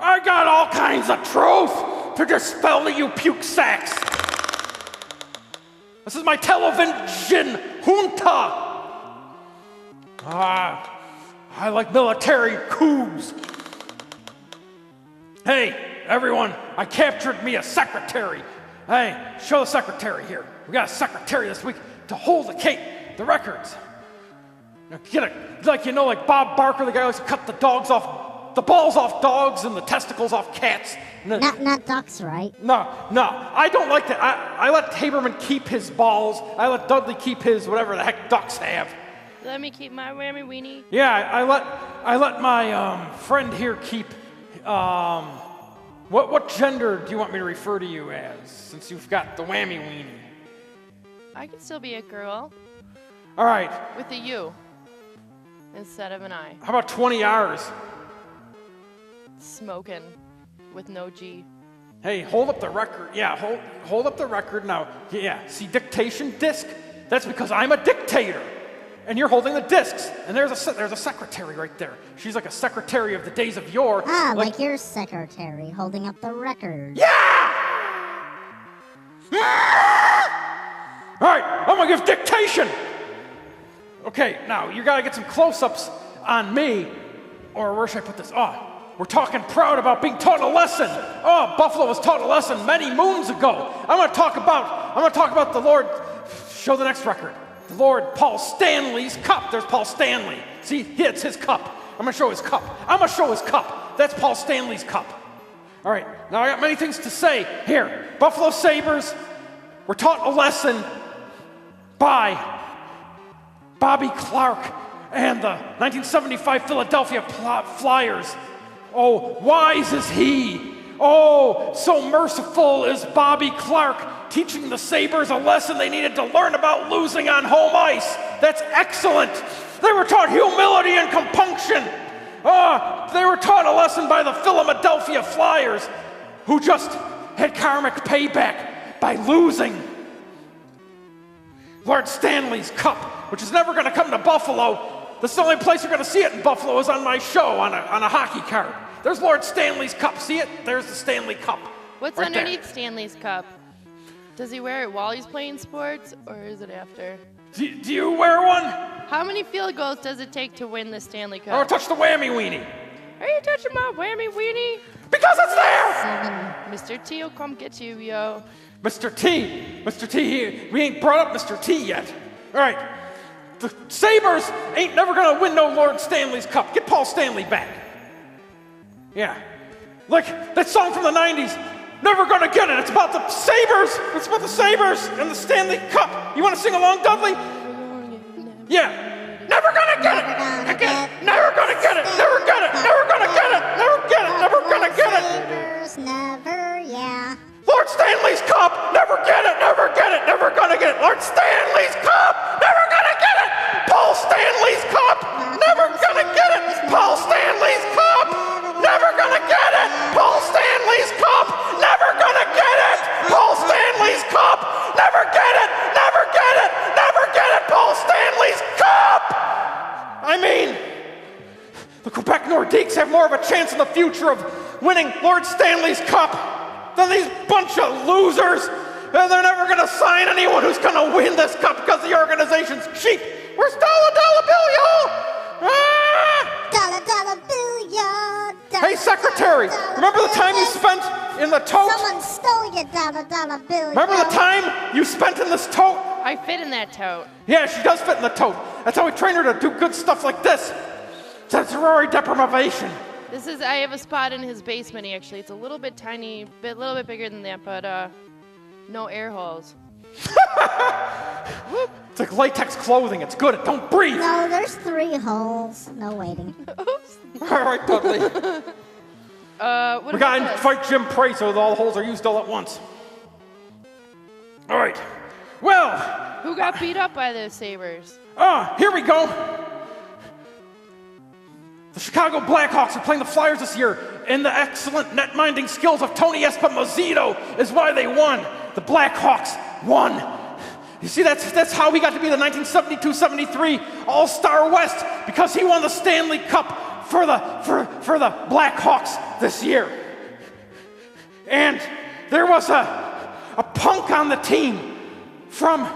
I got all kinds of truth to dispel to you puke sacks. This is my television junta. I like military coups. Hey, everyone, I captured me a secretary. Hey, show the secretary here. We got a secretary this week to hold the records. Now get it, like Bob Barker, the guy who likes to cut the balls off dogs and the testicles off cats. Not ducks, right? No, I don't like that. I let Haberman keep his balls. I let Dudley keep his whatever the heck ducks have. Let me keep my whammy weenie. Yeah, I let my friend here keep. What gender do you want me to refer to you as? Since you've got the whammy weenie. I can still be a girl. All right. With a U instead of an I. How about 20 R's? Smoking with no G. Hey, hold up the record. Yeah, hold up the record now. Yeah, see dictation disc? That's because I'm a dictator. And you're holding the discs. And there's a secretary right there. She's like a secretary of the days of yore. Like your secretary holding up the record. Yeah! All right, I'm gonna give dictation. Okay, now you gotta get some close-ups on me, or where should I put this? We're talking proud about being taught a lesson. Buffalo was taught a lesson many moons ago. I'm gonna talk about the Lord. Show the next record. The Lord Paul Stanley's cup. There's Paul Stanley. See, it's his cup. I'm gonna show his cup. That's Paul Stanley's cup. All right, now I got many things to say. Here, Buffalo Sabres were taught a lesson by Bobby Clark and the 1975 Philadelphia Flyers. Oh, wise is he. Oh, so merciful is Bobby Clark, teaching the Sabres a lesson they needed to learn about losing on home ice. That's excellent. They were taught humility and compunction. They were taught a lesson by the Philadelphia Flyers, who just had karmic payback by losing Lord Stanley's Cup, which is never going to come to Buffalo. This is the only place you're going to see it in Buffalo is on my show on a hockey card. There's Lord Stanley's Cup. See it? There's the Stanley Cup. What's right underneath there. Stanley's Cup? Does he wear it while he's playing sports, or is it after? Do you wear one? How many field goals does it take to win the Stanley Cup? Or touch the whammy weenie? Are you touching my whammy weenie? Because it's there! Mr. T will come get you, yo. Mr. T, we ain't brought up Mr. T yet. All right, the Sabres ain't never gonna win no Lord Stanley's Cup. Get Paul Stanley back. Yeah, like that song from the 90s, Never Gonna Get It. It's about the Sabres. It's about the Sabres and the Stanley Cup. You wanna sing along, Dudley? Yeah. Never gonna get it. Again. Never gonna get it. Never get it. Never gonna get it. Never get it. Never gonna get it. Sabres never, yeah. Lord Stanley's Cup, never get it, never get it, never gonna get it. Lord Stanley's Cup, never gonna get it. Paul Stanley's Cup, never gonna get it. Paul Stanley's Cup, never gonna get it. Paul Stanley's Cup, never gonna get it. Paul Stanley's Cup, never get it, never get it, never get it. Paul Stanley's Cup. I mean, the Quebec Nordiques have more of a chance in the future of winning Lord Stanley's Cup than these bunch of losers. And they're never going to sign anyone who's going to win this cup because the organization's cheap. Where's dollar bill, y'all? Dollar bill, y'all. Hey, secretary, remember the time you spent in the tote? Someone stole your dollar bill. Remember the time you spent in this tote? I fit in that tote. Yeah, she does fit in the tote. That's how we train her to do good stuff like this. Sensory deprivation. I have a spot in his basement, actually. It's a little bit tiny, a little bit bigger than that, but no air holes. It's like latex clothing. It's good. It don't breathe. No, there's 3 holes. No waiting. All right, Dudley. We got to fight Jim Prey so all the holes are used all at once. All right. Well. Who got beat up by the Sabres? Here we go. The Chicago Blackhawks are playing the Flyers this year, and the excellent net-minding skills of Tony Esposito is why they won. The Blackhawks won. You see, that's how he got to be the 1972-73 All-Star West, because he won the Stanley Cup for the Blackhawks this year. And there was a punk on the team from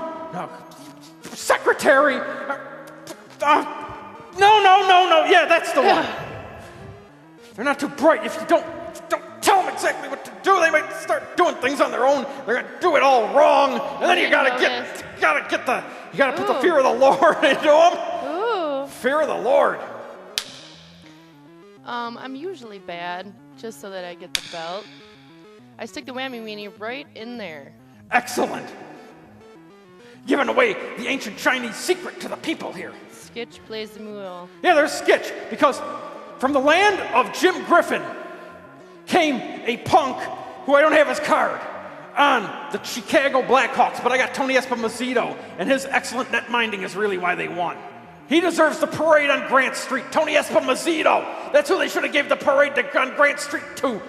Secretary. No. Yeah, that's the one. They're not too bright. If you don't tell them exactly what to do, they might start doing things on their own. They're gonna do it all wrong, and then you gotta put the fear of the Lord into them. Ooh. Fear of the Lord. I'm usually bad, just so that I get the belt. I stick the whammy weenie right in there. Excellent. Giving away the ancient Chinese secret to the people here. Skitch plays the mule. Yeah, there's Skitch, because from the land of Jim Griffin came a punk who I don't have his card on the Chicago Blackhawks, but I got Tony Esposito, and his excellent net minding is really why they won. He deserves the parade on Grant Street. Tony Esposito. That's who they should have gave the parade on Grant Street to.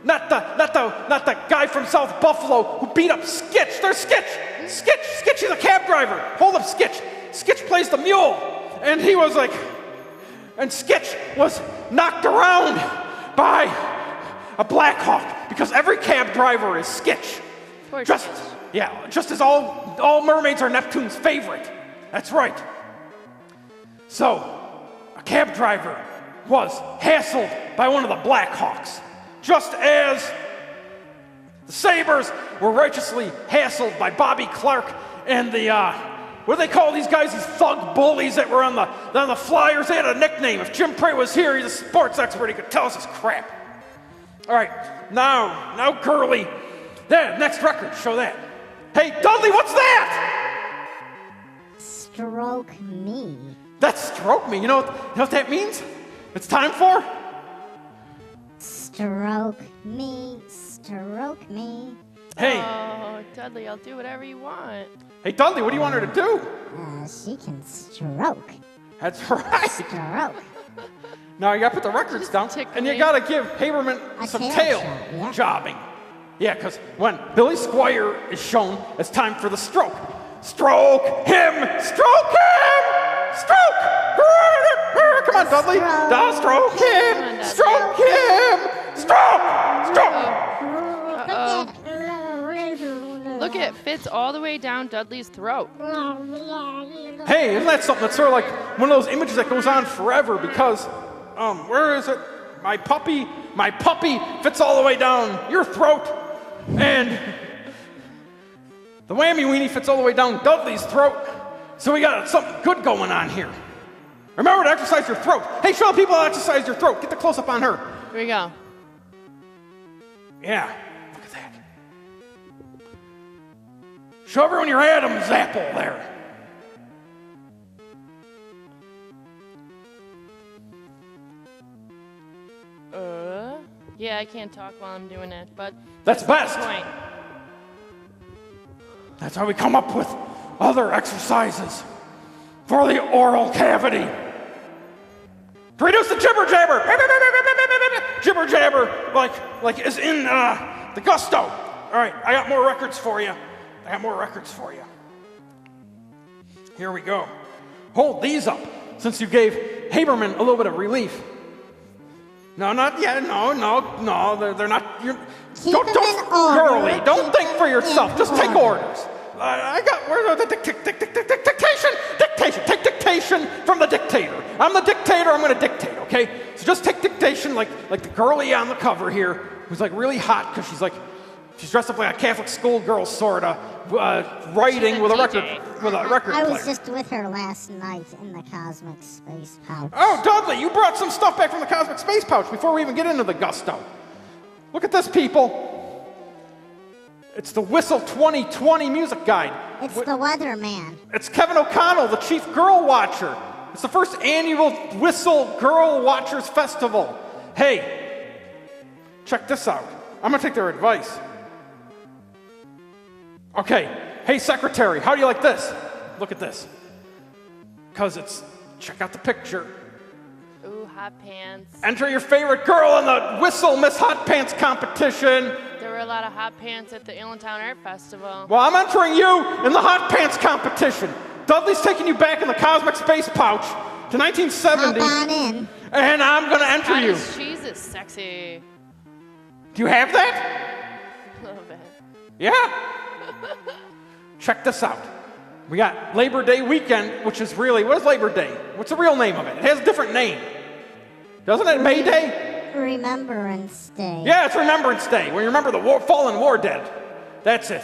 Not the guy from South Buffalo who beat up Skitch. There's Skitch. Skitch is a cab driver. Hold up, Skitch. Skitch plays the mule. And he was like, and Skitch was knocked around by a Blackhawk, because every cab driver is Skitch. Just as all mermaids are Neptune's favorite. That's right. So, a cab driver was hassled by one of the Blackhawks, just as the Sabres were righteously hassled by Bobby Clark and the, what do they call these guys, these thug bullies that were on the Flyers? They had a nickname. If Jim Prey was here, he's a sports expert, he could tell us his crap. All right, now, Curly. There, next record, show that. Hey, Dudley, what's that? Stroke me. That's stroke me. You know what that means? It's time for? Stroke me, stroke me. Hey. Oh, Dudley, I'll do whatever you want. Hey, Dudley, what do you want her to do? She can stroke. That's right. Stroke. Now you gotta put the records down, and you gotta give Haberman some tail jobbing. Yeah, because when Billy Squire is shown, it's time for the stroke. Stroke him! Stroke him! Stroke! Come on, Dudley. Stroke him! Stroke him! Stroke! Look, it fits all the way down Dudley's throat. Hey, isn't that something that's sort of like one of those images that goes on forever, because, where is it? My puppy fits all the way down your throat, and the whammy weenie fits all the way down Dudley's throat, so we got something good going on here. Remember to exercise your throat. Hey, show the people how to exercise your throat. Get the close-up on her. Here we go. Yeah, look at that. Show everyone your Adam's apple there. Yeah, I can't talk while I'm doing it, but that's best. Point. That's how we come up with other exercises for the oral cavity. To reduce the jibber jabber. Jibber jabber, like is in the gusto. All right, I got more records for you. Here we go. Hold these up, since you gave Haberman a little bit of relief. No, not yet. No, they're not. Don't, Curly, don't think for yourself. Just take orders. Where's the dictation? Take dictation from the dictator. I'm the dictator. I'm going to dictate. Okay. So just take dictation, like the girlie on the cover here, who's like really hot because she's dressed up like a Catholic schoolgirl, sorta, writing with a record player. I was just with her last night in the Cosmic Space Pouch. Oh, Dudley, you brought some stuff back from the Cosmic Space Pouch before we even get into the gusto. Look at this, people. It's the Whistle 2020 music guide. It's the Weatherman. It's Kevin O'Connell, the chief girl watcher. It's the first annual Whistle Girl Watchers Festival. Hey, check this out. I'm going to take their advice. Okay, hey, secretary, how do you like this? Look at this. Because check out the picture. Ooh, hot pants. Enter your favorite girl in the Whistle Miss Hot Pants competition. There were a lot of hot pants at the Allentown Art Festival. Well, I'm entering you in the hot pants competition. Dudley's taking you back in the Cosmic Space Pouch to 1970. Hop on in. And I'm going to enter you. Cheese is sexy. Do you have that? A little bit. Yeah. Check this out. We got Labor Day weekend, which is really, what is Labor Day? What's the real name of it? It has a different name. Doesn't it? May Day? Remembrance Day. Yeah, it's Remembrance Day, when you remember the fallen war dead. That's it.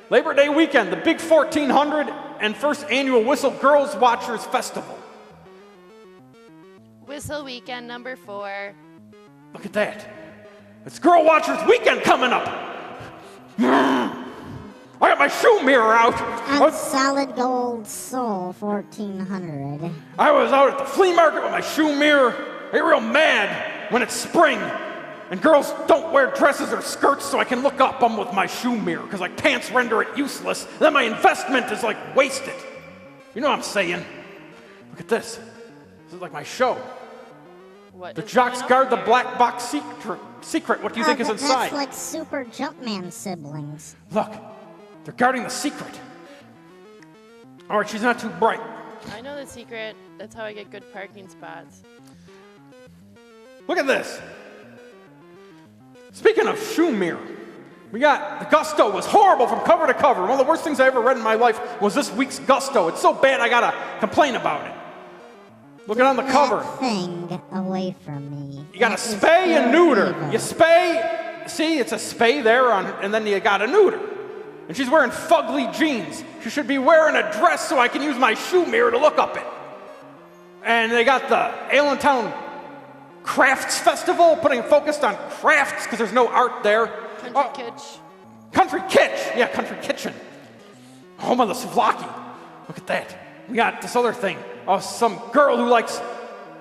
Labor Day weekend, the big 1400 and first annual Whistle Girls Watchers Festival. Whistle weekend number 4. Look at that. It's Girl Watchers weekend coming up. I got my shoe mirror out. On Solid Gold Soul 1400. I was out at the flea market with my shoe mirror. I get real mad when it's spring and girls don't wear dresses or skirts so I can look up them with my shoe mirror because like pants render it useless. Then my investment is like wasted. You know what I'm saying? Look at this. This is like my show. What The is jocks going guard on the black box secret. What do you think is inside? That's like Super Jumpman siblings. Look, they're guarding the secret. All right, she's not too bright. I know the secret. That's how I get good parking spots. Look at this. Speaking of shoe mirror, we got the Gusto was horrible from cover to cover. One of the worst things I ever read in my life was this week's Gusto. It's so bad I gotta complain about it. Look at on the cover. That thing away from me. You got a That is spay and neuter. evil. You spay, see, it's a spay there, and then you got a neuter. And she's wearing fugly jeans. She should be wearing a dress so I can use my shoe mirror to look up it. And they got the Allentown Crafts Festival, putting focus on crafts because there's no art there. Country kitsch. Country Kitch. Yeah, Country Kitchen. Home of the souvlaki. Look at that. We got this other thing. Oh, some girl who likes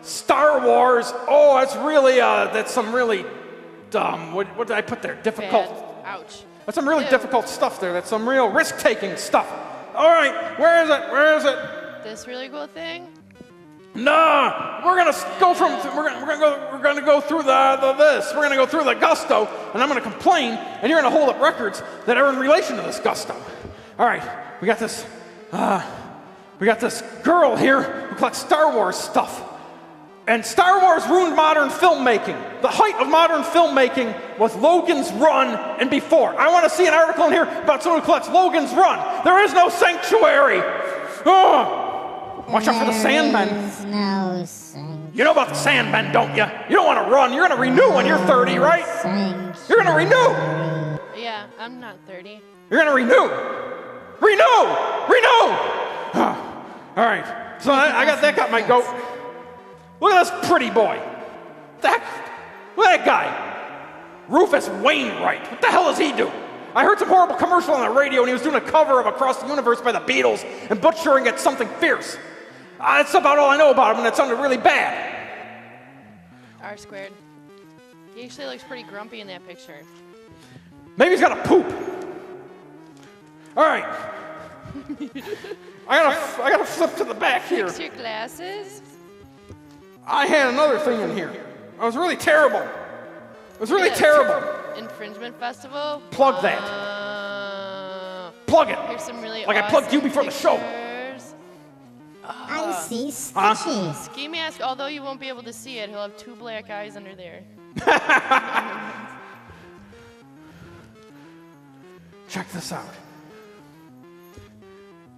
Star Wars. Oh, that's some really dumb. What did I put there? Difficult. Bad. Ouch. That's some really Ew. difficult stuff there. That's some real risk-taking stuff. All right, where is it? Where is it? This really cool thing? Nah, we're gonna go from we're gonna go through this. We're gonna go through the Gusto, and I'm gonna complain, and you're gonna hold up records that are in relation to this Gusto. All right, we got this girl here who collects Star Wars stuff, and Star Wars ruined modern filmmaking. The height of modern filmmaking was Logan's Run and before. I want to see an article in here about someone who collects Logan's Run. There is no sanctuary. Oh. Watch out for the Sandmen. There is no sanctuary. You know about the Sandmen, don't you? You don't want to run. You're going to renew when you're 30, right? You're going to renew. Yeah, I'm not 30. You're going to renew. Renew! All right. So I got my goat. Look at this pretty boy. Look at that guy. Rufus Wainwright. What the hell is he doing? I heard some horrible commercial on the radio and he was doing a cover of Across the Universe by the Beatles and butchering it something fierce. That's about all I know about him, and it sounded really bad. R squared. He actually looks pretty grumpy in that picture. Maybe he's got a poop. All right. I gotta flip to the back here. Fix your glasses. I had another thing in here. I was really terrible. It was really terrible. Infringement festival. Plug that. Plug it. Here's some really Like I plugged you before the show. pictures. I see stitches. Ski mask, although you won't be able to see it, he'll have 2 black eyes under there. Check this out.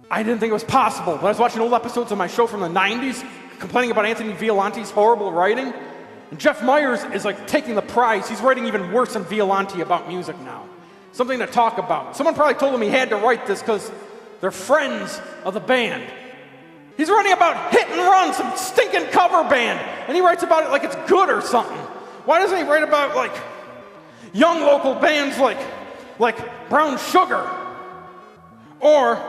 I didn't think it was possible, but I was watching old episodes of my show from the 90s, complaining about Anthony Violante's horrible writing. And Jeff Myers is like taking the prize. He's writing even worse than Violante about music now. Something to talk about. Someone probably told him he had to write this because they're friends of the band. He's writing about Hit and Run, some stinking cover band, and he writes about it like it's good or something. Why doesn't he write about like young local bands like Brown Sugar or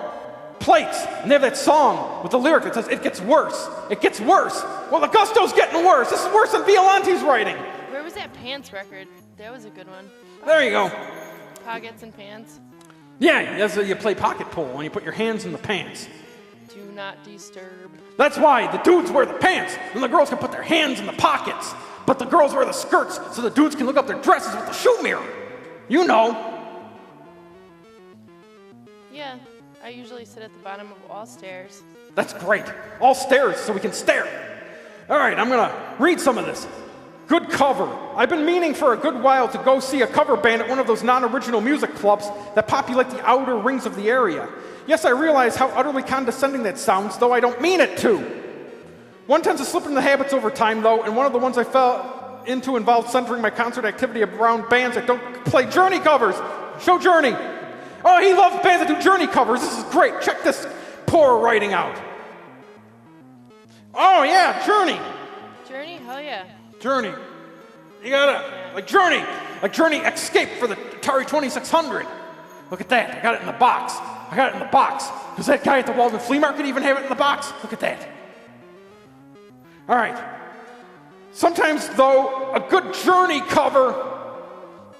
Plates? And they have that song with the lyric that says, "It gets worse. It gets worse." Well, the Gusto's getting worse. This is worse than Violante's writing. Where was that pants record? That was a good one. There you go. Pockets and pants. Yeah, that's you play pocket pool when you put your hands in the pants. Do not disturb. That's why the dudes wear the pants, and the girls can put their hands in the pockets. But the girls wear the skirts so the dudes can look up their dresses with the shoe mirror. You know. Yeah, I usually sit at the bottom of all stairs. That's great. All stairs so we can stare. All right, I'm going to read some of this. Good cover. I've been meaning for a good while to go see a cover band at one of those non-original music clubs that populate the outer rings of the area. Yes, I realize how utterly condescending that sounds, though I don't mean it to. One tends to slip into habits over time, though, and one of the ones I fell into involved centering my concert activity around bands that don't play Journey covers. Show Journey. Oh, he loves bands that do Journey covers. This is great. Check this poor writing out. Oh, yeah, Journey. Journey? Hell yeah. Journey. You gotta, like Journey Escape for the Atari 2600. Look at that. I got it in the box. Does that guy at the Walden Flea Market even have it in the box? Look at that. All right. Sometimes, though, a good Journey cover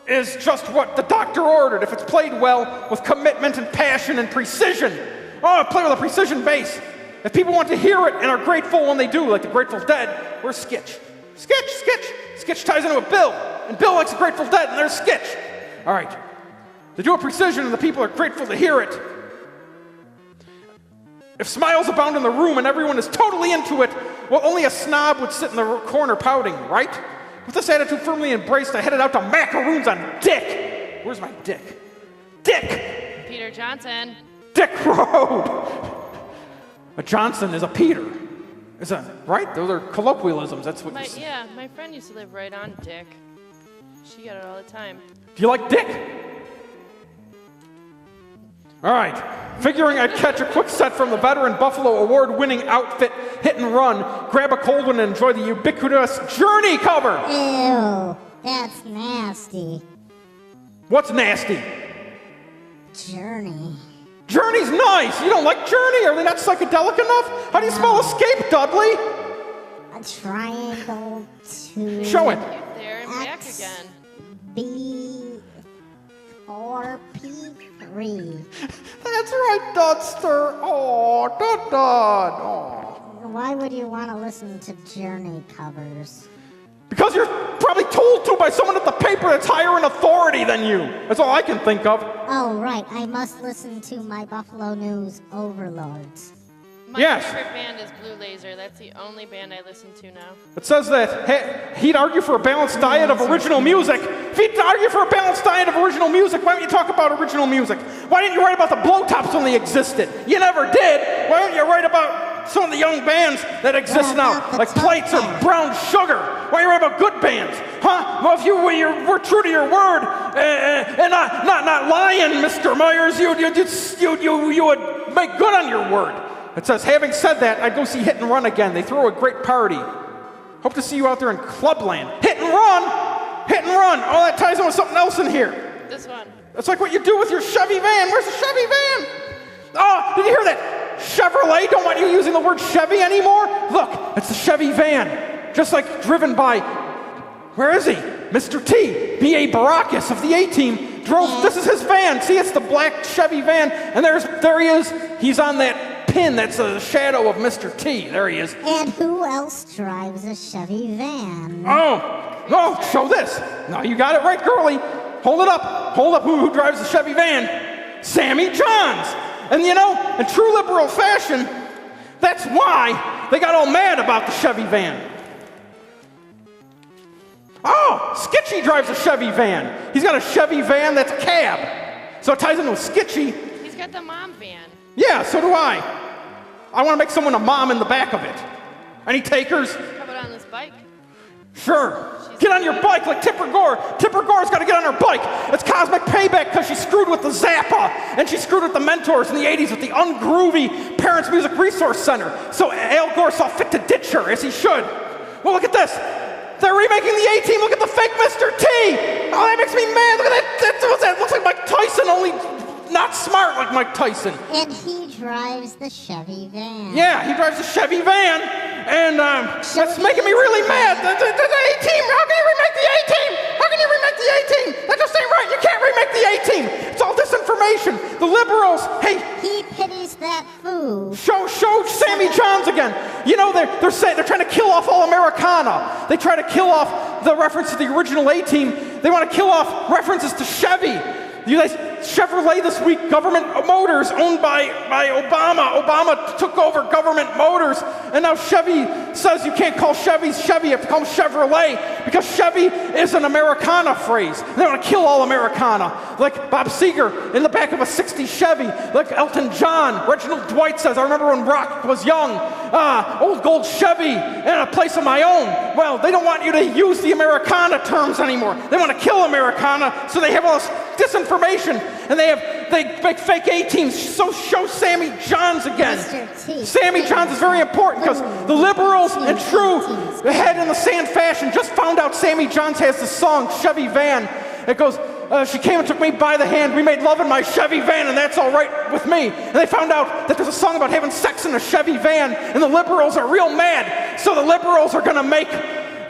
is just what the doctor ordered if it's played well with commitment and passion and precision. Oh, play with a precision bass. If people want to hear it and are grateful when they do, like the Grateful Dead, where's Skitch? Skitch ties into a Bill, and Bill likes the Grateful Dead, and there's Skitch. All right. They do a precision, and the people are grateful to hear it. If smiles abound in the room and everyone is totally into it, well, only a snob would sit in the corner pouting, right? With this attitude firmly embraced, I headed out to macaroons on Dick. Where's my Dick? Dick! Peter Johnson. Dick Road! A Johnson is a Peter. Is that right? Those are colloquialisms. That's what you say. Yeah, my friend used to live right on Dick. She got it all the time. Do you like Dick? All right. Figuring I'd catch a quick set from the veteran Buffalo award-winning outfit Hit and Run, grab a cold one and enjoy the ubiquitous Journey cover. Ew, that's nasty. What's nasty? Journey. Journey's nice. You don't like Journey? Are they not psychedelic enough? How do you spell escape, Dudley? A triangle 2. Show it. There and back X. again. B 4 P3. That's right, Dudster. Oh, Dud. Oh. Why would you want to listen to Journey covers? Because you're probably told to by someone at the paper that's higher in authority than you. That's all I can think of. Oh, right. I must listen to my Buffalo News overlords. My Yes. favorite band is Blue Lazer. That's the only band I listen to now. It says that he'd argue for a balanced diet of original music. If he'd argue for a balanced diet of original music, why don't you talk about original music? Why didn't you write about the Blowtops when they existed? You never did. Why don't you write about some of the young bands that exist now, like Plates or Brown Sugar? Why don't you write about good bands? Huh? Well, if you were true to your word and not lying, Mr. Myers, you would make good on your word. It says, having said that, I'd go see Hit and Run again. They throw a great party. Hope to see you out there in Clubland. Hit and Run! Hit and Run! Oh, that ties in with something else in here. This one. That's like what you do with your Chevy van. Where's the Chevy van? Oh, did you hear that? Chevrolet don't want you using the word Chevy anymore? Look, it's the Chevy van. Just like driven by, where is he? Mr. T, B.A. Baracus of the A-Team drove, this is his van. See, it's the black Chevy van. And there he is. He's on that pin that's a shadow of Mr. T. There he is. And who else drives a Chevy van? Oh, show this. No, you got it right, girlie. Hold it up. Hold up. Who drives the Chevy van? Sammy Johns. And you know, in true liberal fashion, that's why they got all mad about the Chevy van. Oh, Skitchy drives a Chevy van. He's got a Chevy van that's a cab. So it ties in with Skitchy. He's got the mom van. Yeah, so do I. I want to make someone a mom in the back of it. Any takers? How about on this bike? Sure. Get on your bike like Tipper Gore. Tipper Gore's got to get on her bike. It's cosmic payback because she screwed with the Zappa. And she screwed with the mentors in the 80s with the ungroovy Parents Music Resource Center. So Al Gore saw fit to ditch her, as he should. Well, look at this. They're remaking the A-Team. Look at the fake Mr. T. Oh, that makes me mad. Look at that. What's that? Looks like Mike Tyson, only not smart like Mike Tyson. And he drives the Chevy van. Yeah, he drives the Chevy van, and that's making me really mad. The A-Team, how can you remake the A-Team? How can you remake the A-Team? That just ain't right. You can't remake the A-Team. It's all disinformation. The liberals, hey. He pities that food. Show Sammy Johns again. You know, they're saying they're trying to kill off all Americana. They try to kill off the reference to the original A-Team. They want to kill off references to Chevy. You guys, Chevrolet this week, government motors owned by Obama. Obama took over government motors, and now Chevy says you can't call Chevys Chevy, you have to call them Chevrolet, because Chevy is an Americana phrase. They want to kill all Americana. Like Bob Seger in the back of a 60 Chevy, like Elton John. Reginald Dwight says, I remember when rock was young, old gold Chevy and a place of my own. Well, they don't want you to use the Americana terms anymore. They want to kill Americana, so they have all this disinformation, and they make fake A-teams, so show Sammy Johns again. Sammy Johns is very important, because the liberals in true head in the sand fashion just found out Sammy Johns has this song, Chevy Van. It goes, she came and took me by the hand, we made love in my Chevy van, and that's all right with me. And they found out that there's a song about having sex in a Chevy van, and the liberals are real mad. So the liberals are gonna make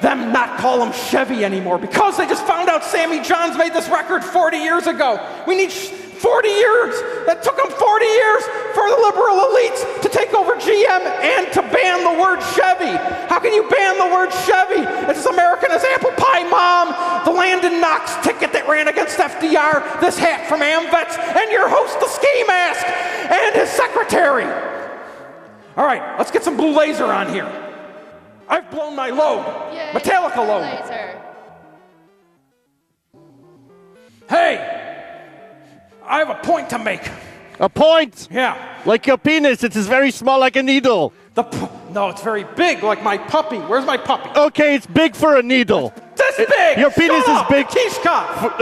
them not call them Chevy anymore, because they just found out Sammy Johns made this record 40 years ago. We need 40 years. That took them 40 years for the liberal elites to take over GM and to ban the word Chevy. How can you ban the word Chevy? It's as American as apple pie mom, the Landon Knox ticket that ran against FDR, this hat from AmVets, and your host, the ski mask, and his secretary. All right, let's get some Blue Laser on here. I've blown my load. Yay, Metallica load. Laser. Hey, I have a point to make. A point? Yeah. Like your penis, it is very small like a needle. No, it's very big like my puppy. Where's my puppy? Okay, it's big for a needle. This big! Your penis is big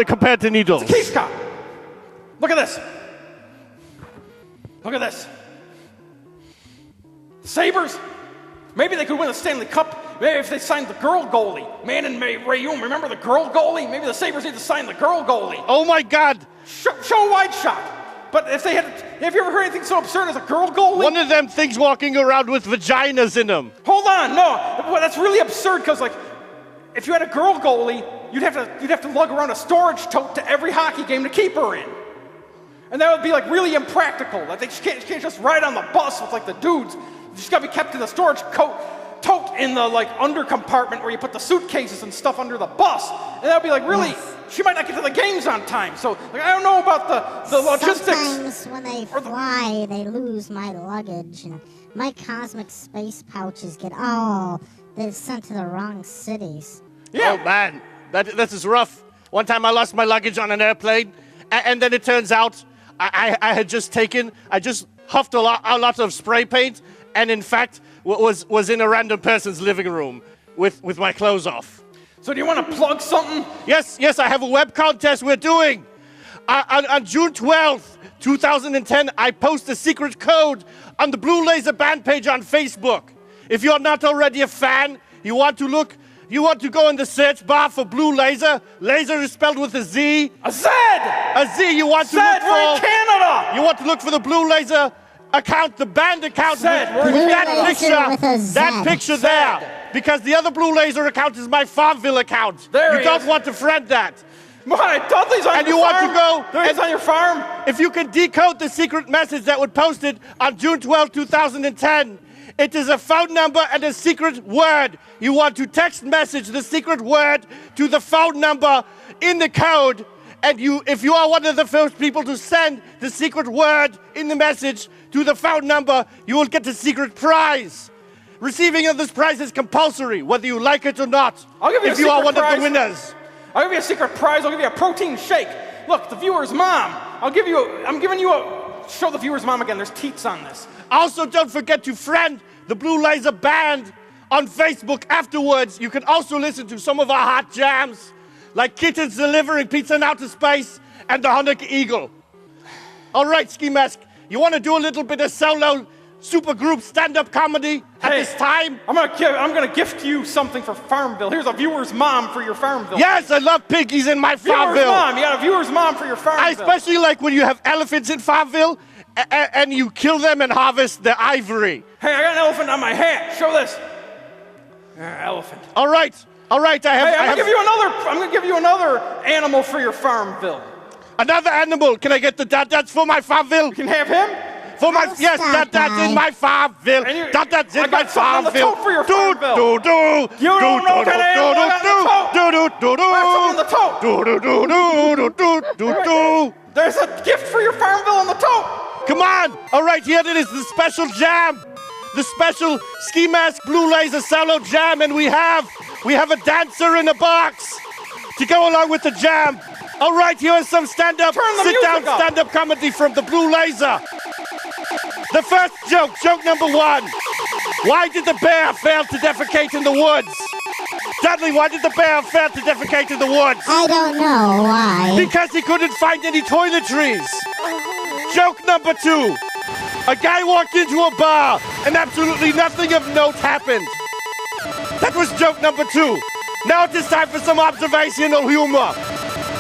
compared to needles. It's a quiche cup. Look at this. Look at this. Sabres? Maybe they could win the Stanley Cup. Maybe if they signed the girl goalie. Man and Rayum, remember the girl goalie? Maybe the Sabres need to sign the girl goalie. Oh my God. Show a wide shot. But if you ever heard anything so absurd as a girl goalie? One of them things walking around with vaginas in them. Hold on, no. Well, that's really absurd, because like, if you had a girl goalie, you'd have to lug around a storage tote to every hockey game to keep her in. And that would be like really impractical. Like they can't just ride on the bus with like the dudes. She's got to be kept in the storage tote in the like under compartment where you put the suitcases and stuff under the bus. And that would be like really, she might not get to the games on time. So like, I don't know about the logistics. Sometimes when they fly, they lose my luggage, and my cosmic space pouches they're sent to the wrong cities. Yeah. Oh man, that is rough. One time I lost my luggage on an airplane, and then it turns out I just huffed a lot of spray paint, and in fact was in a random person's living room with my clothes off. So do you want to plug something? Yes, I have a web contest we're doing. On June 12th, 2010, I post a secret code on the Blue Laser band page on Facebook. If you're not already a fan, you want to go in the search bar for Blue Laser. Laser is spelled with a Z. A Z! A Z. You want to look for... We're in Canada! You want to look for the Blue Laser account, the band account with that picture there. Because the other Blue Laser account is my Farmville account. You don't want to friend that. Why? Dudley's on your farm? Want to go... He's on your farm? If you can decode the secret message that was posted on June 12, 2010, it is a phone number and a secret word. You want to text message the secret word to the phone number in the code, and if you are one of the first people to send the secret word in the message to the phone number, you will get the secret prize. Receiving of this prize is compulsory, whether you like it or not. I'll give you if you are one of the winners. I'll give you a secret prize. I'll give you a protein shake. Look, the viewer's mom. Show the viewer's mom again. There's teats on this. Also, don't forget to friend the Blue Laser band on Facebook afterwards. You can also listen to some of our hot jams, like Kittens Delivering Pizza in Outer Space and the Hanukkah Eagle. All right, Ski Mask, you want to do a little bit of solo supergroup stand-up comedy at this time? I'm gonna gift you something for Farmville. Here's a viewer's mom for your Farmville. Yes, I love piggies in my Farmville. Viewer's mom. You got a viewer's mom for your Farmville. I especially like when you have elephants in Farmville and you kill them and harvest the ivory. Hey, I got an elephant on my hat. Show this. Elephant. All right. I'm gonna give you another animal for your Farmville. Another animal. Can I get the dad-dads for my Farmville? You can have him. Yes, dad-dads in my Farmville. Dad-dads in my Farmville. For your Farmville. You don't know that animal. I got the tote. Do. There's a gift for your Farmville on the tote. Come on! All right, here it is, the special jam. The special Ski Mask Blue Laser solo jam, and we have a dancer in a box to go along with the jam. All right, here is some stand-up, sit-down stand-up comedy from the Blue Laser. The first joke number 1. Why did the bear fail to defecate in the woods? Dudley, why did the bear fail to defecate in the woods? I don't know why. Because he couldn't find any toiletries. Joke number 2. A guy walked into a bar and absolutely nothing of note happened. That was joke number 2. Now it is time for some observational humor.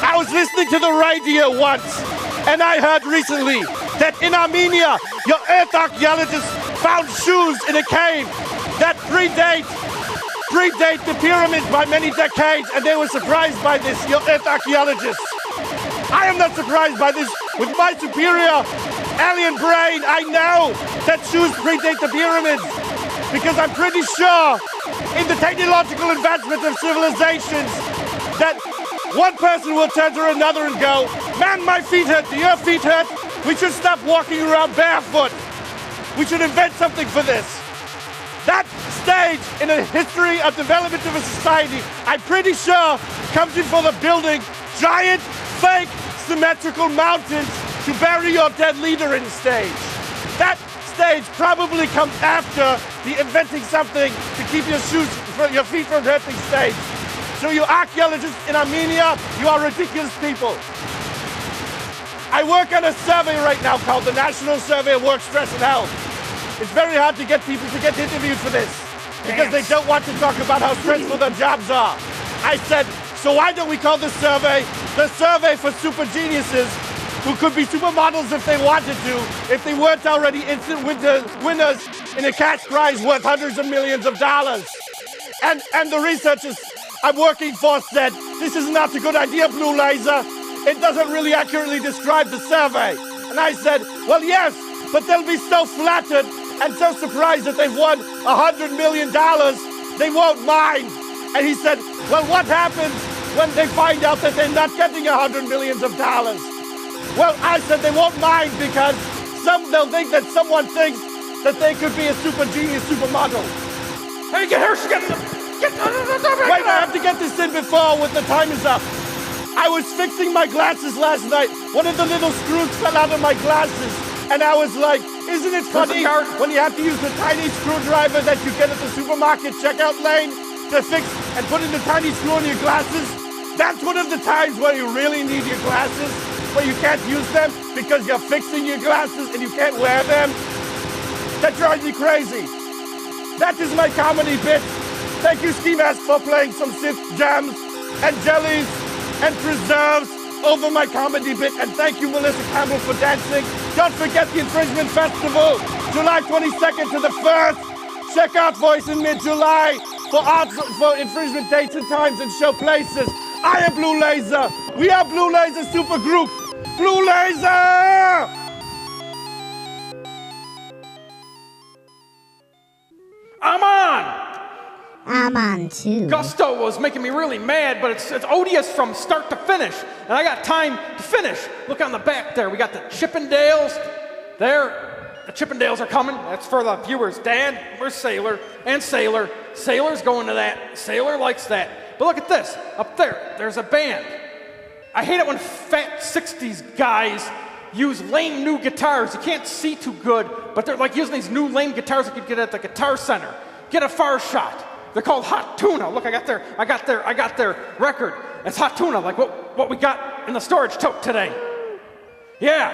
I was listening to the radio once, and I heard recently that in Armenia, your earth archaeologists found shoes in a cave that predate the pyramids by many decades, and they were surprised by this, your earth archaeologists. I am not surprised by this. With my superior alien brain, I know that shoes predate the pyramids, because I'm pretty sure in the technological advancement of civilizations that one person will turn to another and go, man, my feet hurt, do your feet hurt? We should stop walking around barefoot. We should invent something for this. That stage in the history of development of a society, I'm pretty sure, comes before the building giant, fake, symmetrical mountains to bury your dead leader in stage. That stage probably comes after the inventing something to keep your feet from hurting stage. So you archaeologists in Armenia, you are ridiculous people. I work on a survey right now called the National Survey of Work, Stress, and Health. It's very hard to get people to get interviewed for this because they don't want to talk about how stressful their jobs are. I said, so why don't we call this survey the Survey for Super Geniuses who could be supermodels if they wanted to, if they weren't already instant winners in a cash prize worth hundreds of millions of dollars. And the researchers I'm working for said, this is not a good idea, Blue Laser. It doesn't really accurately describe the survey. And I said, well, yes, but they'll be so flattered and so surprised that they've won $100 million, they won't mind. And he said, well, what happens when they find out that they're not getting $100 million? Well, I said they won't mind because they'll think that someone thinks that they could be a super genius supermodel. Hey, get her, Wait, I have to get this in before the time is up. I was fixing my glasses last night. One of the little screws fell out of my glasses. And I was like, isn't it funny when you have to use the tiny screwdriver that you get at the supermarket checkout lane to fix and put in the tiny screw in your glasses? That's one of the times where you really need your glasses, where you can't use them because you're fixing your glasses and you can't wear them. That drives me crazy. That is my comedy bit. Thank you, Ski Mask, for playing some Sith jams and jellies and preserves over my comedy bit. And thank you, Melissa Campbell, for dancing. Don't forget the Infringement Festival, July 22nd to the 1st. Check out Voice in mid-July for infringement dates and times and show places. I am Blue Laser. We are Blue Laser Super Group. Blue Laser! I'm on! I'm on too. Gusto was making me really mad, but it's odious from start to finish. And I got time to finish. Look on the back there. We got the Chippendales. There. The Chippendales are coming. That's for the viewers. Dad, where's Sailor? And Sailor. Sailor's going to that. Sailor likes that. But look at this. Up there, there's a band. I hate it when fat 60s guys use lame new guitars. You can't see too good, but they're like using these new lame guitars that you could get at the Guitar Center. Get a far shot. They're called Hot Tuna. Look, I got their record. It's Hot Tuna, like what we got in the storage tote today. Yeah.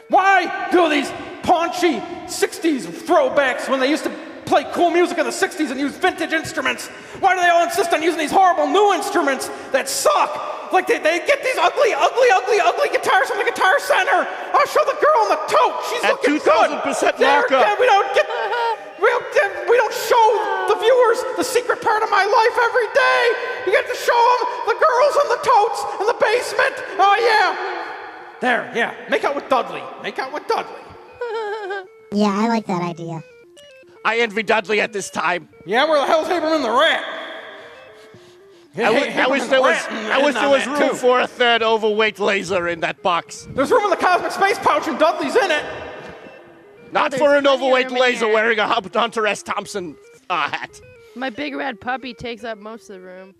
Why do these paunchy 60s throwbacks when they used to play cool music in the 60s and use vintage instruments? Why do they all insist on using these horrible new instruments that suck? Like they get these ugly guitars from the Guitar Center. I'll show the girl in the tote. She's at looking 2,000% markup. We don't show the viewers the secret part of my life every day. You get to show them the girls in the totes in the basement. Oh yeah. There, yeah. Make out with Dudley. Make out with Dudley. Yeah, I like that idea. I envy Dudley at this time. Yeah, where the hell's Haberman the Rat? I wish there was room for a third overweight Laser in that box. There's room in the cosmic space pouch and Dudley's in it. Not there's for an plenty of overweight room in Laser here. wearing a Hunter S. Thompson hat. My big red puppy takes up most of the room.